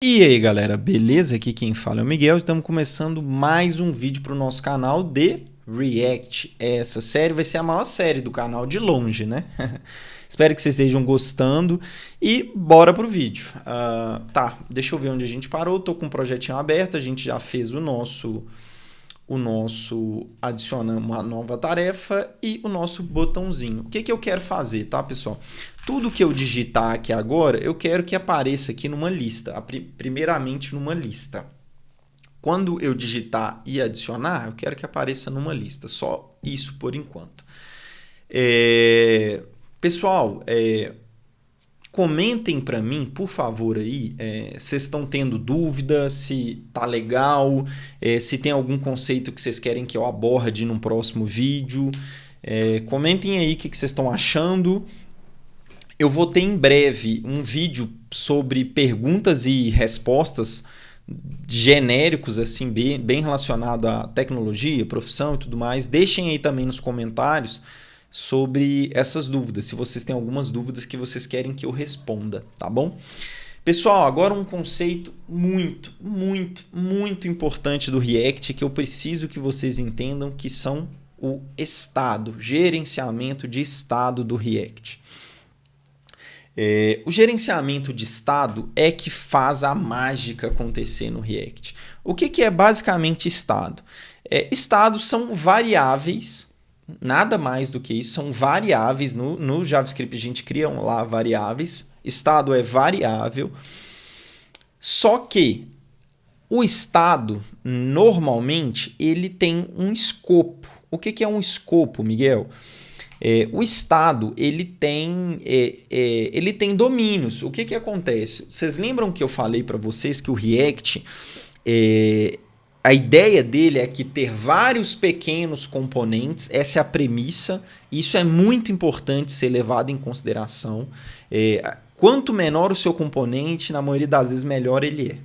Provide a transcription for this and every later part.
E aí galera, beleza? Aqui quem fala é o Miguel. Estamos começando mais um vídeo para o nosso canal de React. Essa série vai ser a maior série do canal de longe, né? Espero que vocês estejam gostando e bora pro vídeo. Tá, deixa eu ver onde a gente parou. Tô com um projetinho aberto, a gente já fez o nosso adicionamos uma nova tarefa e o nosso botãozinho. O que eu quero fazer, tá, pessoal? Tudo que eu digitar aqui agora, eu quero que apareça aqui numa lista, primeiramente numa lista. Quando eu digitar e adicionar, eu quero que apareça numa lista, só isso por enquanto. Pessoal, comentem para mim, por favor, aí, vocês estão tendo dúvida, se tá legal, se tem algum conceito que vocês querem que eu aborde num próximo vídeo. Comentem aí o que vocês estão achando. Eu vou ter em breve um vídeo sobre perguntas e respostas genéricos, assim, bem relacionado à tecnologia, profissão e tudo mais. Deixem aí também nos comentários sobre essas dúvidas, se vocês têm algumas dúvidas que vocês querem que eu responda, tá bom? Pessoal, agora um conceito muito importante do React que eu preciso que vocês entendam, que são o estado, gerenciamento de estado do React. O gerenciamento de estado é que faz a mágica acontecer no React. O que é basicamente estado? Estados são variáveis, nada mais do que isso, são variáveis. No JavaScript a gente cria lá variáveis, estado é variável, só que o estado, normalmente, ele tem um escopo. O que é um escopo, Miguel? O estado ele tem domínios. O que acontece? Vocês lembram que eu falei para vocês que o React, a ideia dele é que ter vários pequenos componentes, essa é a premissa. Isso é muito importante ser levado em consideração. Quanto menor o seu componente, na maioria das vezes melhor ele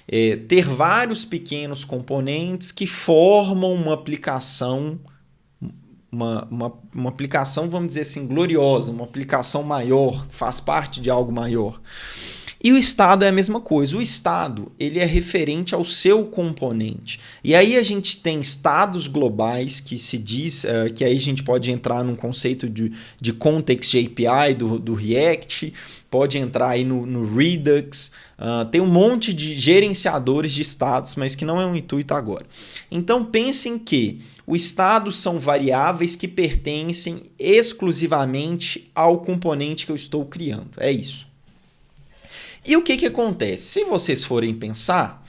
é. Ter vários pequenos componentes que formam uma aplicação, uma aplicação, vamos dizer assim, gloriosa, uma aplicação maior, que faz parte de algo maior. E o estado é a mesma coisa. O estado ele é referente ao seu componente. E aí a gente tem estados globais que se diz, que aí a gente pode entrar num conceito de Context API do React, pode entrar aí no Redux, tem um monte de gerenciadores de estados, mas que não é um intuito agora. Então pensem que os estados são variáveis que pertencem exclusivamente ao componente que eu estou criando. É isso. E o que acontece? Se vocês forem pensar,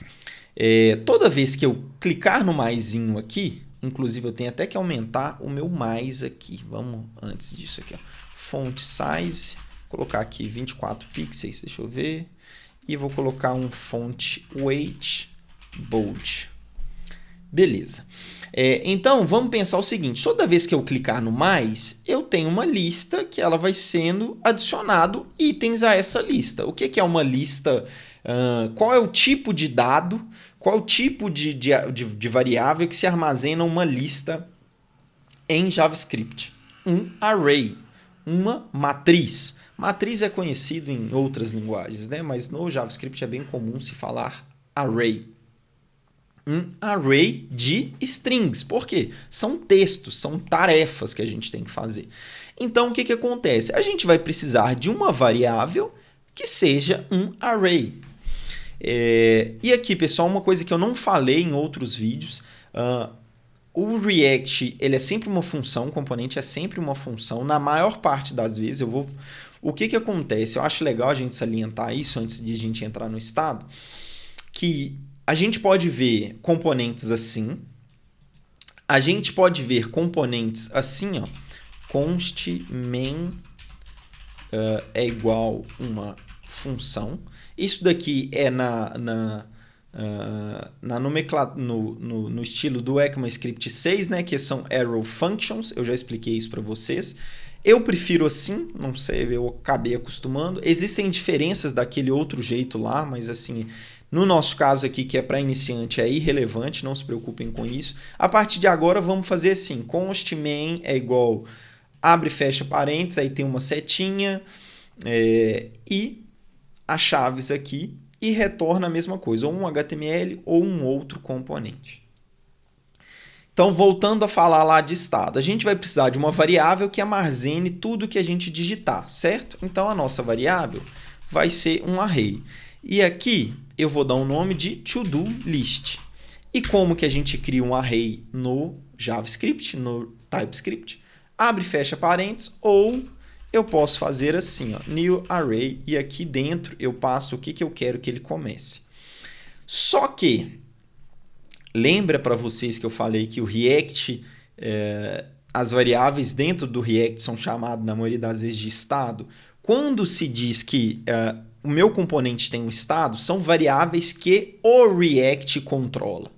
toda vez que eu clicar no maisinho aqui, inclusive eu tenho até que aumentar o meu mais aqui. Vamos antes disso aqui, ó. Font size, colocar aqui 24 pixels, deixa eu ver. E vou colocar um font weight bold. Beleza. Então, vamos pensar o seguinte. Toda vez que eu clicar no mais, eu tenho uma lista que ela vai sendo adicionado itens a essa lista. O que é uma lista? Qual é o tipo de dado? Qual é o tipo de variável que se armazena uma lista em JavaScript? Um array, uma matriz. Matriz é conhecido em outras linguagens, né? Mas no JavaScript é bem comum se falar array. Um array de strings. Por quê? São textos, são tarefas que a gente tem que fazer. Então, o que acontece? A gente vai precisar de uma variável que seja um array. E aqui, pessoal, uma coisa que eu não falei em outros vídeos, o React ele é sempre uma função, o componente é sempre uma função. Na maior parte das vezes, o que acontece? Eu acho legal a gente salientar isso antes de a gente entrar no estado, que a gente pode ver componentes assim, a gente pode ver componentes assim, ó, const main é igual uma função. Isso daqui é no estilo do ECMAScript 6, né, que são arrow functions, eu já expliquei isso para vocês. Eu prefiro assim, não sei, eu acabei acostumando. Existem diferenças daquele outro jeito lá, mas assim, no nosso caso aqui, que é para iniciante, é irrelevante, não se preocupem com isso. A partir de agora, vamos fazer assim, const main é igual, abre e fecha parênteses, aí tem uma setinha, e as chaves aqui, e retorna a mesma coisa, ou um HTML ou um outro componente. Então, voltando a falar lá de estado, a gente vai precisar de uma variável que armazene tudo que a gente digitar, certo? Então, a nossa variável vai ser um array. E aqui eu vou dar um nome de to-do list. E como que a gente cria um array no JavaScript, no TypeScript? Abre e fecha parênteses, ou eu posso fazer assim, ó, new array, e aqui dentro eu passo o que eu quero que ele comece. Só que, lembra para vocês que eu falei que o React, as variáveis dentro do React são chamadas, na maioria das vezes, de estado? Quando se diz que o meu componente tem um estado, são variáveis que o React controla.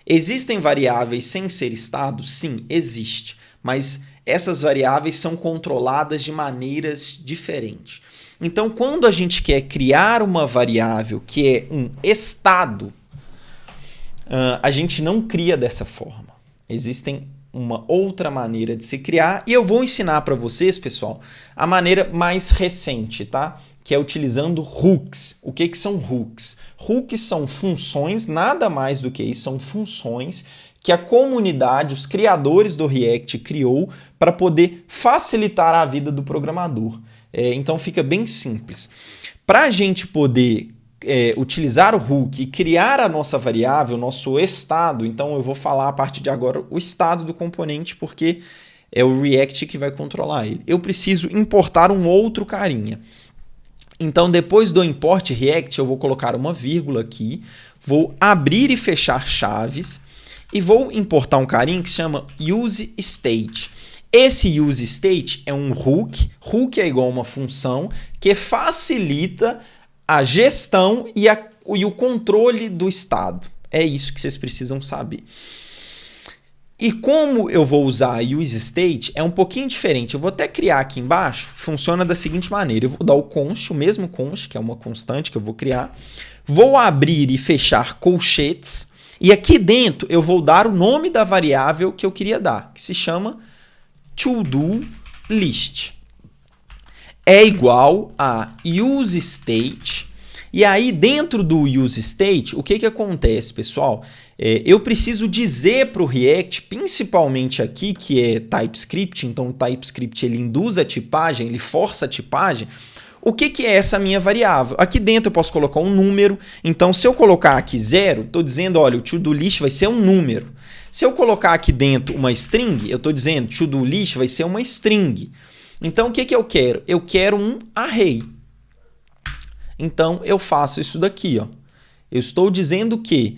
Existem variáveis sem ser estado? Sim, existe. Mas essas variáveis são controladas de maneiras diferentes. Então, quando a gente quer criar uma variável que é um estado, a gente não cria dessa forma. Existem uma outra maneira de se criar e eu vou ensinar para vocês, pessoal, a maneira mais recente, tá? Que é utilizando hooks. O que são hooks? Hooks são funções, nada mais do que isso, são funções que a comunidade, os criadores do React criou para poder facilitar a vida do programador. Então fica bem simples. Para a gente poder utilizar o hook e criar a nossa variável, nosso estado, então eu vou falar a partir de agora o estado do componente, porque é o React que vai controlar ele. Eu preciso importar um outro carinha. Então, depois do import React, eu vou colocar uma vírgula aqui, vou abrir e fechar chaves e vou importar um carinha que se chama useState. Esse useState é um hook. Hook é igual a uma função que facilita a gestão e o controle do estado. É isso que vocês precisam saber. E como eu vou usar useState é um pouquinho diferente. Eu vou até criar aqui embaixo, funciona da seguinte maneira. Eu vou dar o const, o mesmo const, que é uma constante que eu vou criar. Vou abrir e fechar colchetes. E aqui dentro eu vou dar o nome da variável que eu queria dar, que se chama to-do list. É igual a useState. E aí, dentro do useState, o que acontece, pessoal? Eu preciso dizer para o React, principalmente aqui, que é TypeScript, então o TypeScript ele induz a tipagem, ele força a tipagem, o que é essa minha variável? Aqui dentro eu posso colocar um número, então se eu colocar aqui 0, estou dizendo, olha, o to-do list vai ser um número. Se eu colocar aqui dentro uma string, eu estou dizendo, to-do list vai ser uma string. Então, o que eu quero? Eu quero um array. Então, eu faço isso daqui, ó. Eu estou dizendo que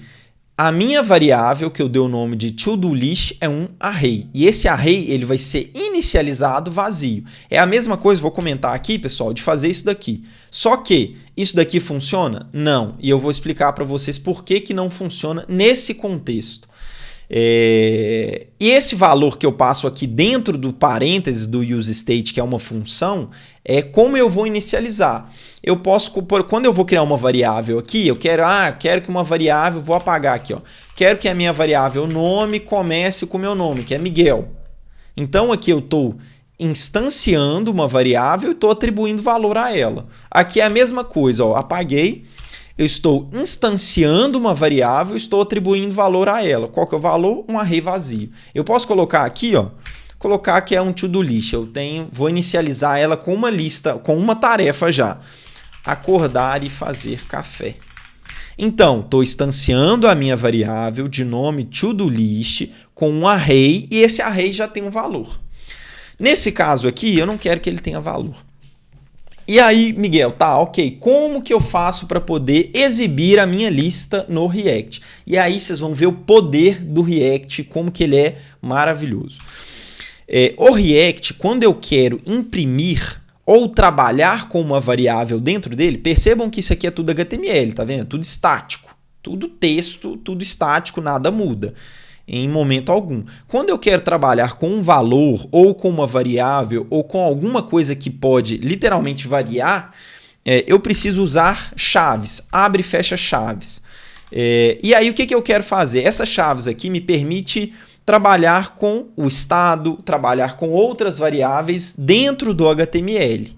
a minha variável, que eu dei o nome de to-do list, é um array. E esse array ele vai ser inicializado vazio. É a mesma coisa, vou comentar aqui, pessoal, de fazer isso daqui. Só que isso daqui funciona? Não. E eu vou explicar para vocês por que não funciona nesse contexto. E esse valor que eu passo aqui dentro do parênteses do useState, que é uma função, é como eu vou inicializar. Eu posso, quando eu vou criar uma variável aqui, eu quero que uma variável, vou apagar aqui, ó. Quero que a minha variável nome comece com o meu nome, que é Miguel. Então aqui eu estou instanciando uma variável e estou atribuindo valor a ela. Aqui é a mesma coisa, ó, apaguei. Eu estou instanciando uma variável, estou atribuindo valor a ela. Qual que é o valor? Um array vazio. Eu posso colocar aqui, ó, colocar que é um to-do list. Vou inicializar ela com uma lista, com uma tarefa já. Acordar e fazer café. Então, estou instanciando a minha variável de nome to-do list com um array e esse array já tem um valor. Nesse caso aqui, eu não quero que ele tenha valor. E aí, Miguel, tá, ok, como que eu faço para poder exibir a minha lista no React? E aí vocês vão ver o poder do React, como que ele é maravilhoso. O React, quando eu quero imprimir ou trabalhar com uma variável dentro dele, percebam que isso aqui é tudo HTML, tá vendo? Tudo estático, tudo texto, tudo estático, nada muda em momento algum. Quando eu quero trabalhar com um valor, ou com uma variável, ou com alguma coisa que pode literalmente variar, eu preciso usar chaves, abre e fecha chaves. E aí o que eu quero fazer? Essas chaves aqui me permitem trabalhar com o estado, trabalhar com outras variáveis dentro do HTML.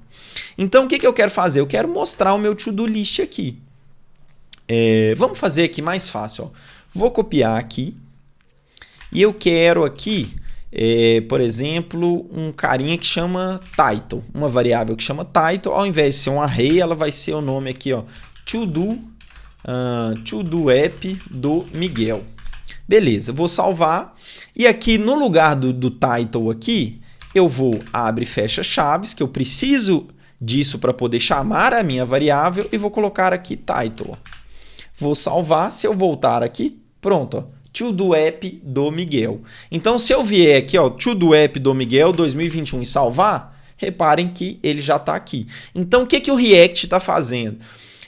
Então o que eu quero fazer? Eu quero mostrar o meu to-do list aqui. Vamos fazer aqui mais fácil. Ó. Vou copiar aqui e eu quero aqui, por exemplo, um carinha que chama title, uma variável que chama title. Ao invés de ser um array, ela vai ser o nome aqui, ó, to do app do Miguel. Beleza, vou salvar. E aqui no lugar do title aqui, eu vou abre e fecha chaves, que eu preciso disso para poder chamar a minha variável, e vou colocar aqui title. Vou salvar. Se eu voltar aqui, pronto, ó, to do app do Miguel. Então, se eu vier aqui, ó, to do app do Miguel 2021 e salvar, reparem que ele já está aqui. Então, o que o React está fazendo?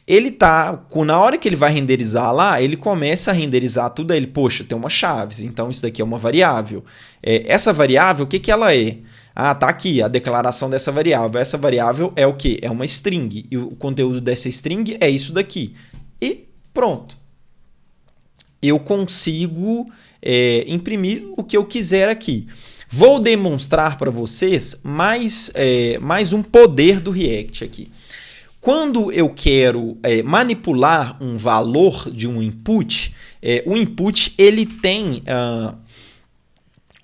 Ele tá, na hora que ele vai renderizar lá, ele começa a renderizar tudo, aí ele, poxa, tem uma chaves, então isso daqui é uma variável. Essa variável, o que ela é? Ah, tá aqui a declaração dessa variável. Essa variável é o quê? É uma string, e o conteúdo dessa string é isso daqui. E pronto. Eu consigo imprimir o que eu quiser aqui. Vou demonstrar para vocês mais um poder do React aqui. Quando eu quero manipular um valor de um input, o input ele tem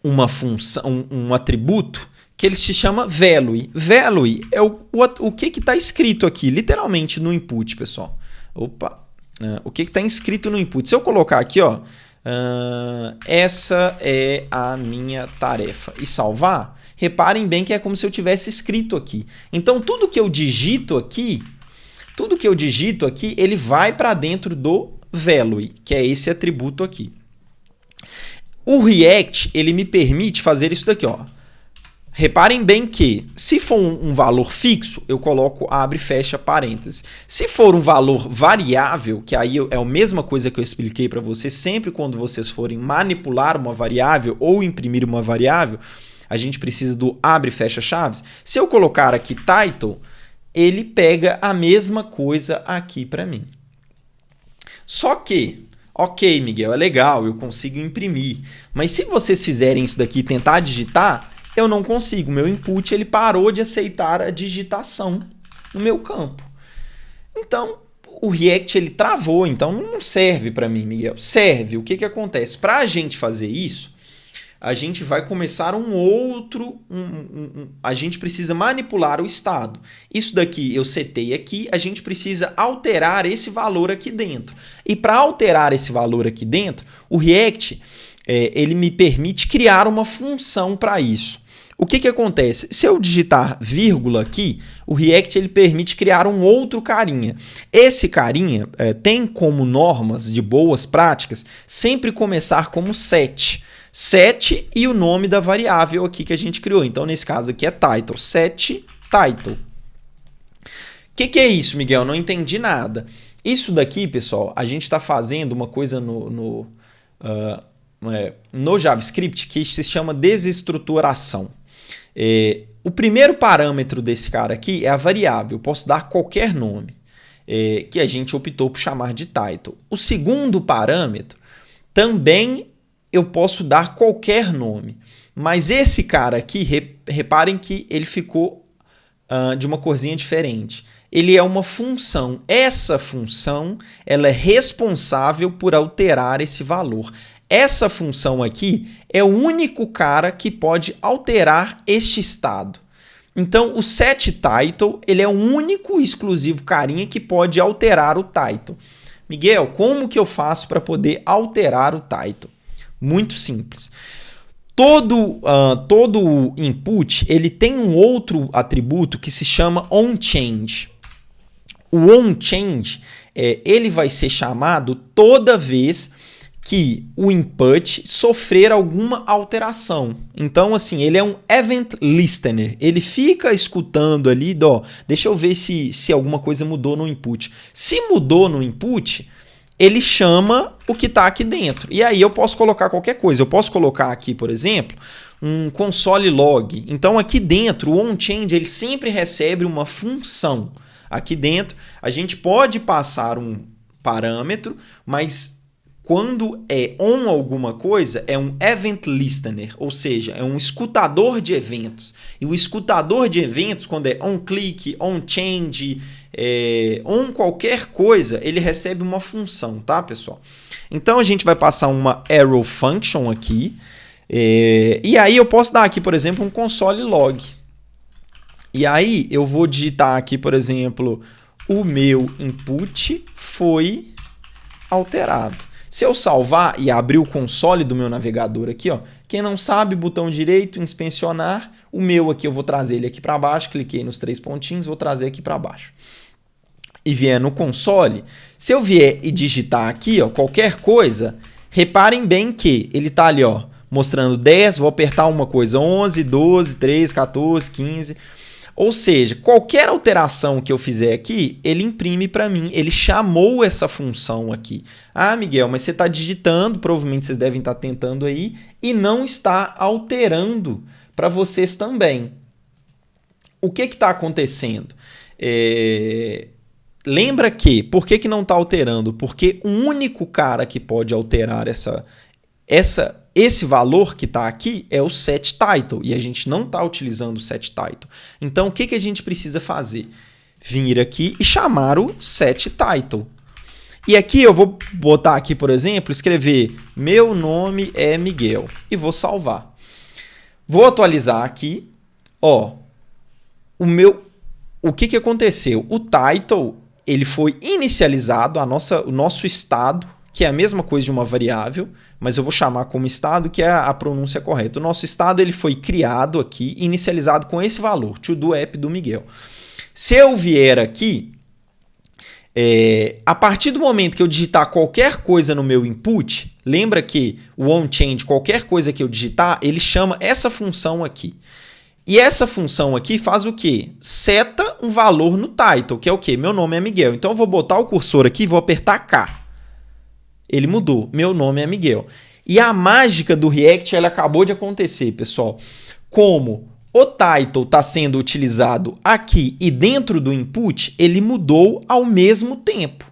uma função, um atributo que ele se chama value. Value é o que está escrito aqui, literalmente no input, pessoal. O que está escrito no input? Se eu colocar aqui, ó, essa é a minha tarefa e salvar, reparem bem que é como se eu tivesse escrito aqui. Então, tudo que eu digito aqui, ele vai para dentro do value, que é esse atributo aqui. O React, ele me permite fazer isso daqui, ó. Reparem bem que, se for um valor fixo, eu coloco abre e fecha parênteses. Se for um valor variável, que aí é a mesma coisa que eu expliquei para vocês, sempre quando vocês forem manipular uma variável ou imprimir uma variável, a gente precisa do abre e fecha chaves. Se eu colocar aqui title, ele pega a mesma coisa aqui para mim. Só que, ok, Miguel, é legal, eu consigo imprimir. Mas se vocês fizerem isso daqui e tentar digitar, eu não consigo. Meu input ele parou de aceitar a digitação no meu campo. Então, o React ele travou, então não serve para mim, Miguel. Serve. O que acontece? Para a gente fazer isso, a gente vai começar a gente precisa manipular o estado. Isso daqui eu setei aqui, a gente precisa alterar esse valor aqui dentro. E para alterar esse valor aqui dentro, o React ele me permite criar uma função para isso. O que acontece? Se eu digitar vírgula aqui, o React ele permite criar um outro carinha. Esse carinha tem como normas de boas práticas sempre começar como set. Set e o nome da variável aqui que a gente criou. Então, nesse caso aqui é title. Set title. O que é isso, Miguel? Não entendi nada. Isso daqui, pessoal, a gente está fazendo uma coisa no JavaScript que se chama desestruturação. O primeiro parâmetro desse cara aqui é a variável. Posso dar qualquer nome, que a gente optou por chamar de title. O segundo parâmetro também eu posso dar qualquer nome. Mas esse cara aqui, reparem que ele ficou de uma corzinha diferente. Ele é uma função. Essa função ela é responsável por alterar esse valor. Essa função aqui é o único cara que pode alterar este estado. Então, o setTitle ele é o único e exclusivo carinha que pode alterar o title. Miguel, como que eu faço para poder alterar o title? Muito simples. Todo input ele tem um outro atributo que se chama onChange. O onChange ele vai ser chamado toda vez que o input sofrer alguma alteração. Então, assim, ele é um event listener. Ele fica escutando ali, deixa eu ver se alguma coisa mudou no input. Se mudou no input, ele chama o que está aqui dentro. E aí eu posso colocar qualquer coisa. Eu posso colocar aqui, por exemplo, um console log. Então, aqui dentro, o onChange ele sempre recebe uma função. Aqui dentro, a gente pode passar um parâmetro, mas quando é on alguma coisa, é um event listener, ou seja, é um escutador de eventos. E o escutador de eventos, quando é on click, on change, on qualquer coisa, ele recebe uma função, tá, pessoal? Então a gente vai passar uma arrow function aqui, e aí eu posso dar aqui, por exemplo, um console log. E aí eu vou digitar aqui, por exemplo, o meu input foi alterado. Se eu salvar e abrir o console do meu navegador aqui, ó, quem não sabe, botão direito, inspecionar, o meu aqui eu vou trazer ele aqui para baixo, cliquei nos 3 pontinhos, vou trazer aqui para baixo. E vier no console, se eu vier e digitar aqui, ó, qualquer coisa, reparem bem que ele está ali, ó, mostrando 10, vou apertar uma coisa, 11, 12, 13, 14, 15... Ou seja, qualquer alteração que eu fizer aqui, ele imprime para mim, ele chamou essa função aqui. Ah, Miguel, mas você está digitando, provavelmente vocês devem estar tentando aí, e não está alterando para vocês também. O que está acontecendo? Lembra que, por que não está alterando? Porque o único cara que pode alterar esse valor que está aqui é o setTitle, e a gente não está utilizando o setTitle. Então, o que a gente precisa fazer? Vir aqui e chamar o setTitle. E aqui eu vou botar aqui, por exemplo, escrever meu nome é Miguel e vou salvar. Vou atualizar aqui. Ó, o que aconteceu? O title ele foi inicializado, o nosso estado, que é a mesma coisa de uma variável, mas eu vou chamar como estado, que é a pronúncia correta. O nosso estado ele foi criado aqui, inicializado com esse valor, to do app do Miguel. Se eu vier aqui, a partir do momento que eu digitar qualquer coisa no meu input, lembra que o onChange, qualquer coisa que eu digitar, ele chama essa função aqui. E essa função aqui faz o quê? Seta um valor no title, que é o quê? Meu nome é Miguel. Então eu vou botar o cursor aqui e vou apertar K. Ele mudou. Meu nome é Miguel. E a mágica do React ela acabou de acontecer, pessoal. Como o title está sendo utilizado aqui e dentro do input, ele mudou ao mesmo tempo.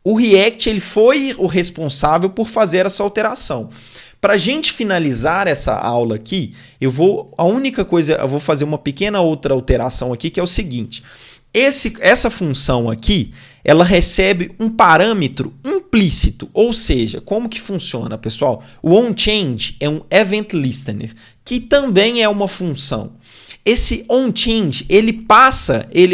O React ele foi o responsável por fazer essa alteração. Para a gente finalizar essa aula aqui, eu vou fazer uma pequena outra alteração aqui, que é o seguinte. Essa função aqui, ela recebe um parâmetro implícito, ou seja, como que funciona, pessoal? O onChange é um event listener, que também é uma função. Esse onChange, ele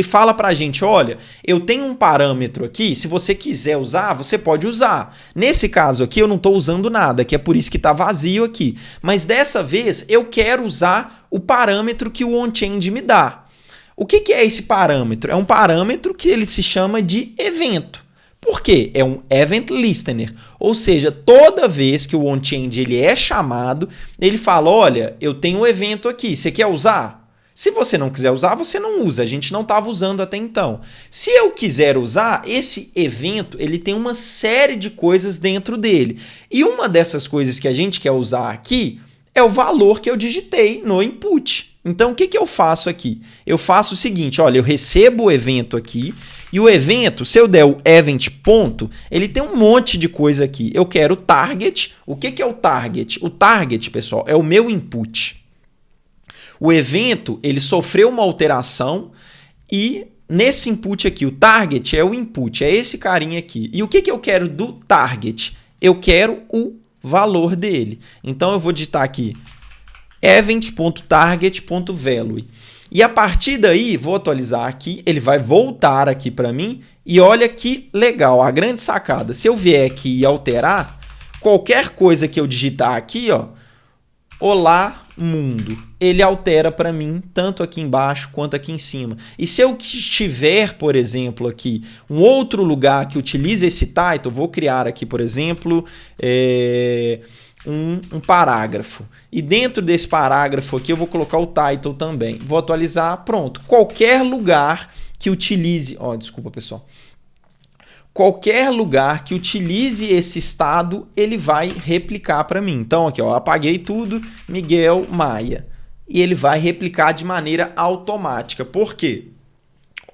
fala para a gente, olha, eu tenho um parâmetro aqui, se você quiser usar, você pode usar. Nesse caso aqui, eu não estou usando nada, que é por isso que está vazio aqui. Mas dessa vez, eu quero usar o parâmetro que o onChange me dá. O que é esse parâmetro? É um parâmetro que ele se chama de evento. Por quê? É um event listener. Ou seja, toda vez que o onChange ele é chamado, ele fala, olha, eu tenho um evento aqui, você quer usar? Se você não quiser usar, você não usa. A gente não estava usando até então. Se eu quiser usar, esse evento ele tem uma série de coisas dentro dele. E uma dessas coisas que a gente quer usar aqui é o valor que eu digitei no input. Então, o que eu faço aqui? Eu faço o seguinte, olha, eu recebo o evento aqui, e o evento, se eu der o event ponto, ele tem um monte de coisa aqui. Eu quero o target. O que é o target? O target, pessoal, é o meu input. O evento, ele sofreu uma alteração e nesse input aqui, o target é o input, é esse carinha aqui. E o que eu quero do target? Eu quero o valor dele. Então, eu vou digitar aqui event.target.value. E a partir daí, vou atualizar aqui, ele vai voltar aqui para mim e olha que legal, a grande sacada. Se eu vier aqui e alterar, qualquer coisa que eu digitar aqui, ó, olá mundo, ele altera para mim tanto aqui embaixo quanto aqui em cima. E se eu tiver, por exemplo, aqui um outro lugar que utilize esse title, vou criar aqui, por exemplo, um parágrafo. E dentro desse parágrafo aqui eu vou colocar o title também. Vou atualizar, pronto. Qualquer lugar que utilize... desculpa, pessoal. Qualquer lugar que utilize esse estado, ele vai replicar para mim. Então, aqui, apaguei tudo, Miguel Maia. E ele vai replicar de maneira automática. Por quê?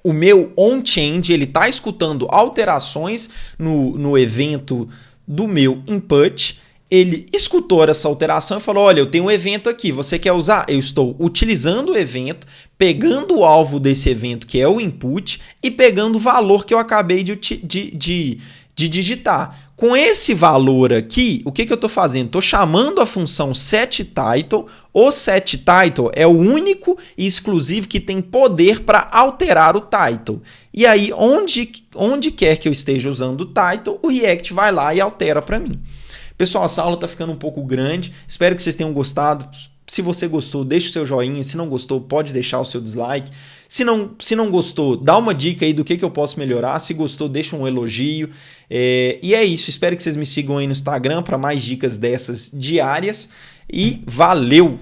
O meu onChange, ele está escutando alterações no evento do meu input ele escutou essa alteração e falou: olha, eu tenho um evento aqui, você quer usar? Eu estou utilizando o evento, pegando o alvo desse evento, que é o input, e pegando o valor que eu acabei de digitar. Com esse valor aqui, o que eu estou fazendo? Estou chamando a função setTitle. O setTitle é o único e exclusivo que tem poder para alterar o title. E aí, onde quer que eu esteja usando o title, o React vai lá e altera para mim. Pessoal, essa aula está ficando um pouco grande. Espero que vocês tenham gostado. Se você gostou, deixa o seu joinha. Se não gostou, pode deixar o seu dislike. Se não gostou, dá uma dica aí do que eu posso melhorar. Se gostou, deixa um elogio. E é isso. Espero que vocês me sigam aí no Instagram para mais dicas dessas diárias. E valeu!